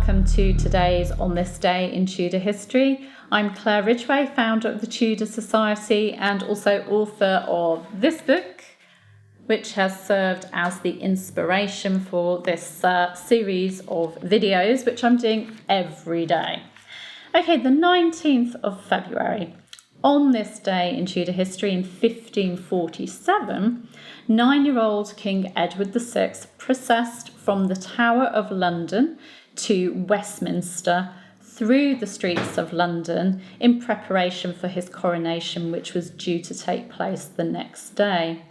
welcome to today's On This Day in Tudor History. I'm Claire Ridgway, founder of the Tudor Society and also author of this book, which has served as the inspiration for this series of videos, which I'm doing every day. Okay, the 19th of February. On this day in Tudor history in 1547, 9-year-old King Edward VI processed from the Tower of London to Westminster through the streets of London in preparation for his coronation, which was due to take place the next day.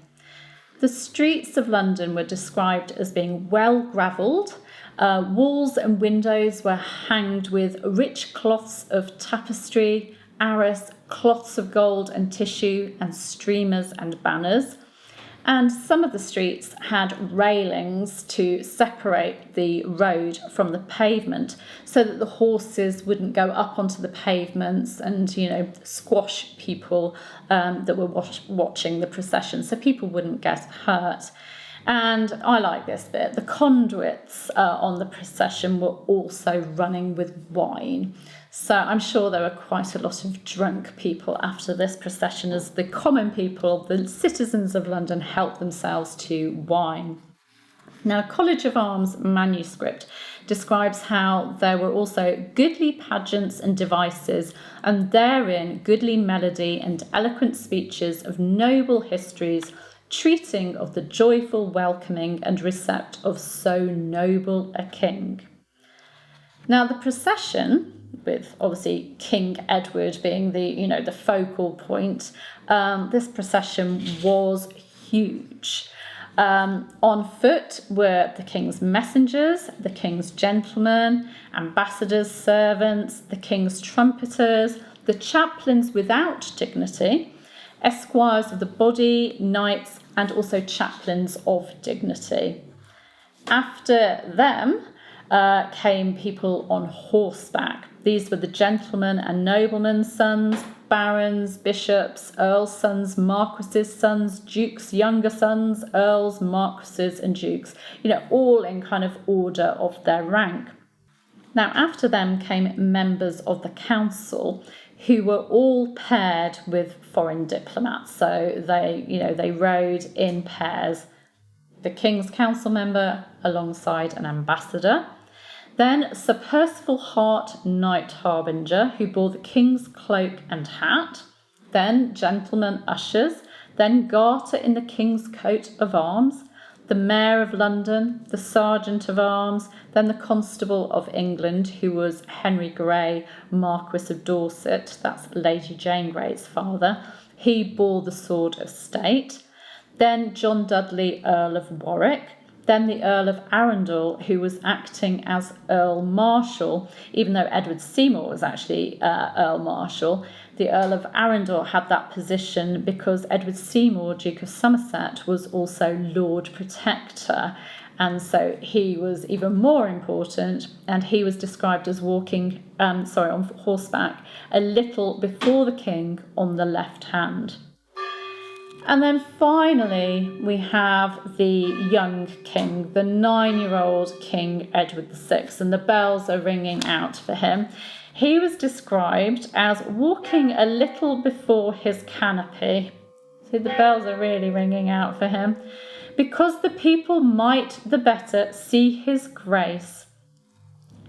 The streets of London were described as being well gravelled. Walls and windows were hanged with rich cloths of tapestry, arras, cloths of gold and tissue, and streamers and banners. And some of the streets had railings to separate the road from the pavement so that the horses wouldn't go up onto the pavements and, squash people that were watching the procession, so people wouldn't get hurt. And I like this bit. The conduits on the procession were also running with wine. So I'm sure there were quite a lot of drunk people after this procession as the common people, the citizens of London, helped themselves to wine. Now, a College of Arms manuscript describes how there were also goodly pageants and devices, and therein goodly melody and eloquent speeches of noble histories, treating of the joyful welcoming and recept of so noble a king. Now, the procession, with obviously King Edward being the focal point, this procession was huge. On foot were the king's messengers, the king's gentlemen, ambassadors, servants, the king's trumpeters, the chaplains without dignity, esquires of the body, knights, and also chaplains of dignity. After them came people on horseback. These were the gentlemen and noblemen's sons, barons, bishops, earls' sons, marquises' sons, dukes' younger sons, earls, marquises, and dukes, all in kind of order of their rank. Now, after them came members of the council, who were all paired with foreign diplomats. So they rode in pairs. The king's council member alongside an ambassador. Then Sir Percival Hart, Knight Harbinger, who bore the king's cloak and hat. Then gentlemen ushers. Then garter in the king's coat of arms. The Mayor of London, the Sergeant of Arms, then the Constable of England, who was Henry Grey, Marquis of Dorset, that's Lady Jane Grey's father. He bore the sword of state. Then John Dudley, Earl of Warwick. Then the Earl of Arundel, who was acting as Earl Marshal, even though Edward Seymour was actually Earl Marshal. The Earl of Arundel had that position because Edward Seymour, Duke of Somerset, was also Lord Protector, and so he was even more important, and he was described as walking on horseback a little before the king on the left hand. And then finally, we have the young king, the 9-year-old King Edward VI, and the bells are ringing out for him. He was described as walking a little before his canopy. See, the bells are really ringing out for him. Because the people might the better see his grace.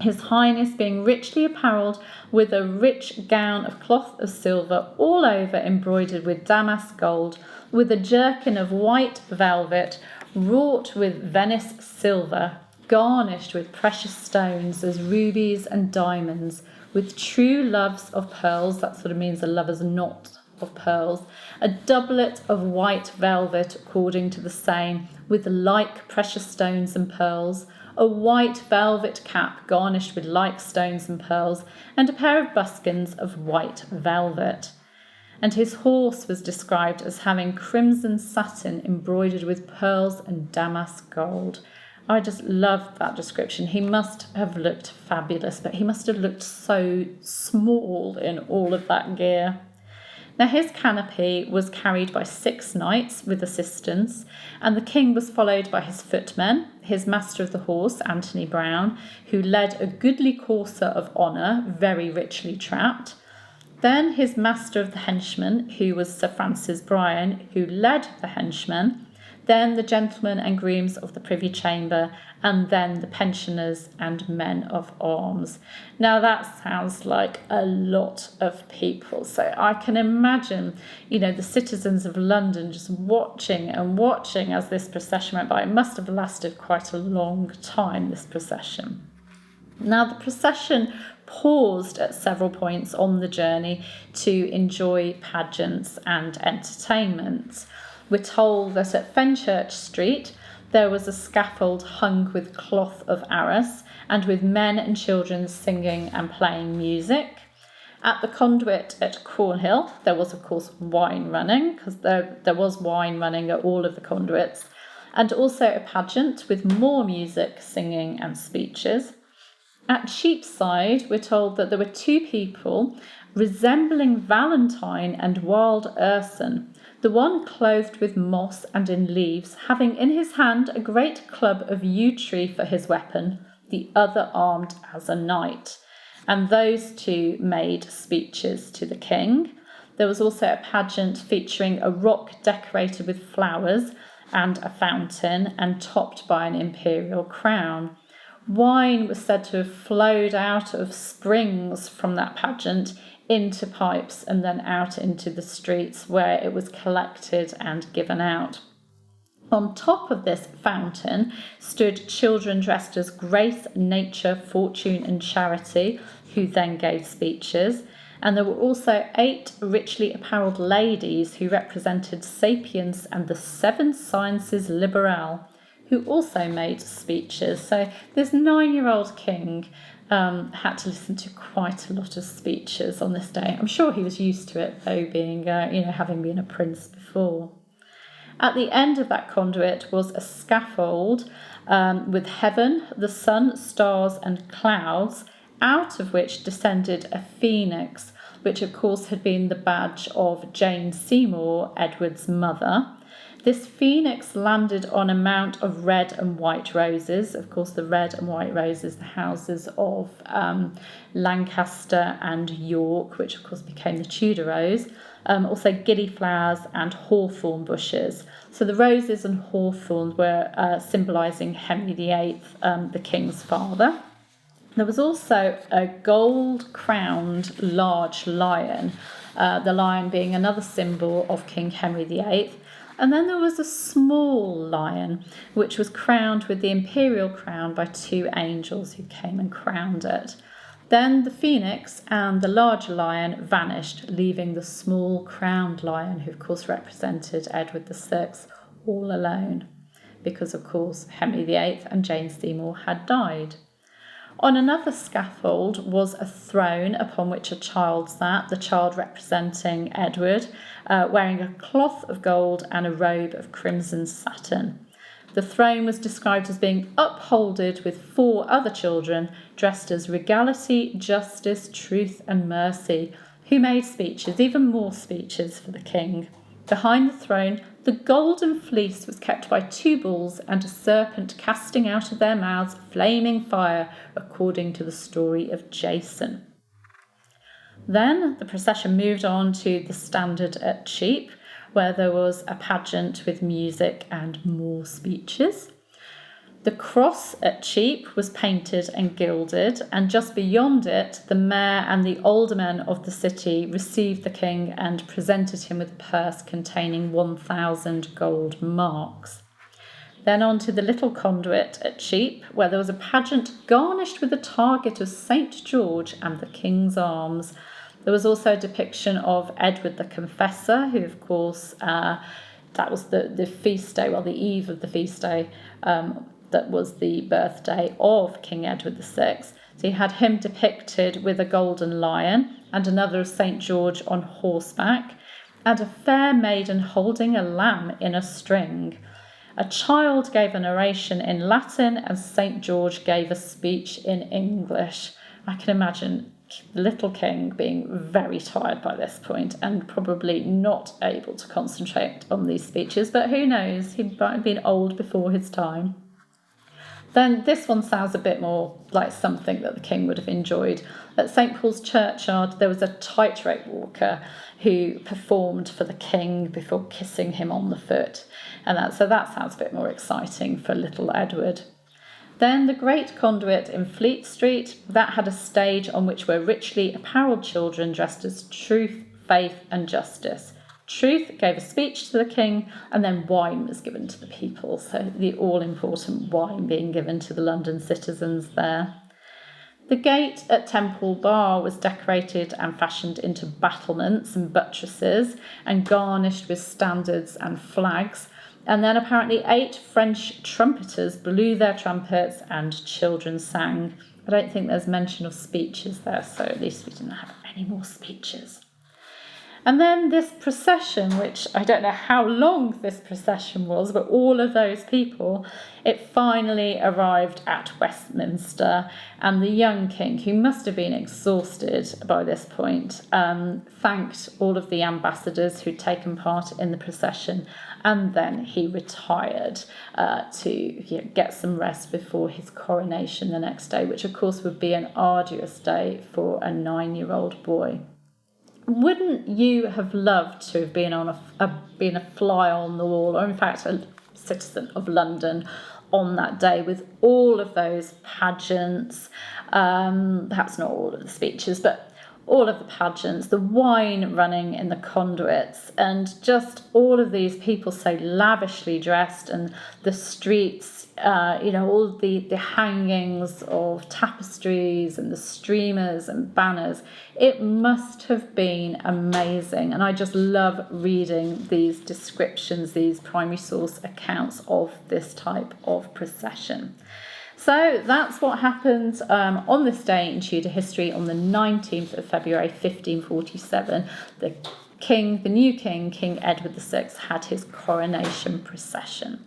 His Highness being richly apparelled with a rich gown of cloth of silver, all over embroidered with damask gold, with a jerkin of white velvet, wrought with Venice silver, garnished with precious stones as rubies and diamonds, with true loves of pearls, that sort of means a lover's knot of pearls, a doublet of white velvet according to the same, with like precious stones and pearls, a white velvet cap garnished with like stones and pearls, and a pair of buskins of white velvet. And his horse was described as having crimson satin embroidered with pearls and damask gold. I just loved that description. He must have looked fabulous, but he must have looked so small in all of that gear. Now, his canopy was carried by 6 knights with assistants, and the king was followed by his footmen, his master of the horse, Anthony Brown, who led a goodly courser of honour, very richly trapped. Then his master of the henchmen, who was Sir Francis Bryan, who led the henchmen. Then the gentlemen and grooms of the Privy Chamber, and then the pensioners and men of arms. Now that sounds like a lot of people. So I can imagine, the citizens of London just watching and watching as this procession went by. It must have lasted quite a long time, this procession. Now the procession paused at several points on the journey to enjoy pageants and entertainment. We're told that at Fenchurch Street there was a scaffold hung with cloth of arras and with men and children singing and playing music. At the conduit at Cornhill there was of course wine running, because there was wine running at all of the conduits, and also a pageant with more music, singing and speeches. At Cheapside, we're told that there were 2 people resembling Valentyne and wylde Urson, the one clothed with moss and in leaves, having in his hand a great club of yew tree for his weapon, the other armed as a knight. And those 2 made speeches to the king. There was also a pageant featuring a rock decorated with flowers and a fountain and topped by an imperial crown. Wine was said to have flowed out of springs from that pageant into pipes and then out into the streets, where it was collected and given out. On top of this fountain stood children dressed as Grace, Nature, Fortune and Charity, who then gave speeches. And there were also 8 richly apparelled ladies who represented Sapience and the 7 Sciences Liberale, who also made speeches. So this 9-year-old king had to listen to quite a lot of speeches on this day. I'm sure he was used to it, though, being, having been a prince before. At the end of that conduit was a scaffold with heaven, the sun, stars and clouds, out of which descended a phoenix, which of course had been the badge of Jane Seymour, Edward's mother. This phoenix landed on a mount of red and white roses. Of course, the red and white roses, the houses of Lancaster and York, which of course became the Tudor rose. Also gillyflowers and hawthorn bushes. So the roses and hawthorn were symbolising Henry VIII, the king's father. There was also a gold-crowned large lion, the lion being another symbol of King Henry VIII. And then there was a small lion, which was crowned with the imperial crown by 2 angels who came and crowned it. Then the phoenix and the larger lion vanished, leaving the small crowned lion, who of course represented Edward VI, all alone, because of course Henry VIII and Jane Seymour had died. On another scaffold was a throne upon which a child sat, the child representing Edward, wearing a cloth of gold and a robe of crimson satin. The throne was described as being upholded with 4 other children dressed as Regality, Justice, Truth and Mercy, who made speeches, even more speeches for the king. Behind the throne, the golden fleece was kept by 2 bulls and a serpent casting out of their mouths flaming fire, according to the story of Jason. Then the procession moved on to the Standard at Cheap, where there was a pageant with music and more speeches. The cross at Cheap was painted and gilded, and just beyond it, the mayor and the aldermen of the city received the king and presented him with a purse containing 1,000 gold marks. Then on to the little conduit at Cheap, where there was a pageant garnished with a target of St. George and the king's arms. There was also a depiction of Edward the Confessor, who of course, that was the feast day, the eve of the feast day, that was the birthday of King Edward VI. So you had him depicted with a golden lion and another of St. George on horseback, and a fair maiden holding a lamb in a string. A child gave an oration in Latin and St. George gave a speech in English. I can imagine the little king being very tired by this point and probably not able to concentrate on these speeches, but who knows, he might have been old before his time. Then this one sounds a bit more like something that the king would have enjoyed. At St Paul's Churchyard, there was a tightrope walker who performed for the king before kissing him on the foot. So that sounds a bit more exciting for little Edward. Then the Great Conduit in Fleet Street, that had a stage on which were richly apparelled children dressed as truth, faith and justice. Truth gave a speech to the king, and then wine was given to the people. So the all-important wine being given to the London citizens there. The gate at Temple Bar was decorated and fashioned into battlements and buttresses and garnished with standards and flags. And then apparently 8 French trumpeters blew their trumpets and children sang. I don't think there's mention of speeches there, so at least we didn't have any more speeches. And then this procession, which I don't know how long this procession was, but all of those people, it finally arrived at Westminster. And the young king, who must have been exhausted by this point, thanked all of the ambassadors who'd taken part in the procession. And then he retired to get some rest before his coronation the next day, which of course would be an arduous day for a 9-year-old boy. Wouldn't you have loved to have been been a fly on the wall, or in fact a citizen of London on that day, with all of those pageants, perhaps not all of the speeches, but all of the pageants, the wine running in the conduits, and just all of these people so lavishly dressed, and the streets, all the hangings of tapestries and the streamers and banners. It must have been amazing. And I just love reading these descriptions, these primary source accounts of this type of procession. So that's what happened on this day in Tudor history on the 19th of February 1547. The new king, King Edward VI, had his coronation procession.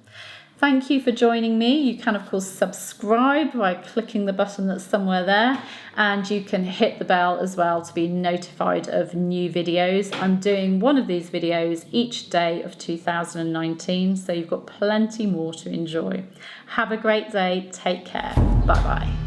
Thank you for joining me. You can, of course, subscribe by clicking the button that's somewhere there, and you can hit the bell as well to be notified of new videos. I'm doing one of these videos each day of 2019, so you've got plenty more to enjoy. Have a great day. Take care. Bye-bye.